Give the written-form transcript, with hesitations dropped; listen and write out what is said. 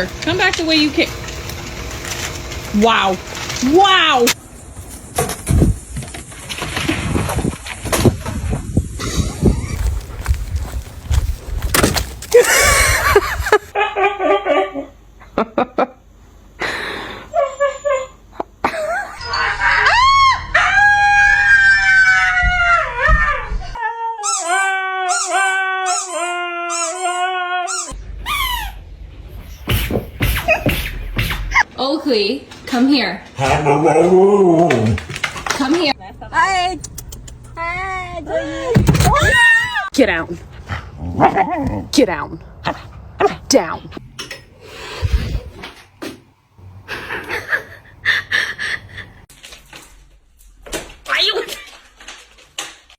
here. Come back the way you came. Wow. Wow. Oakley, come here. Come here. Hi. Hi. Get down. Get down. Down.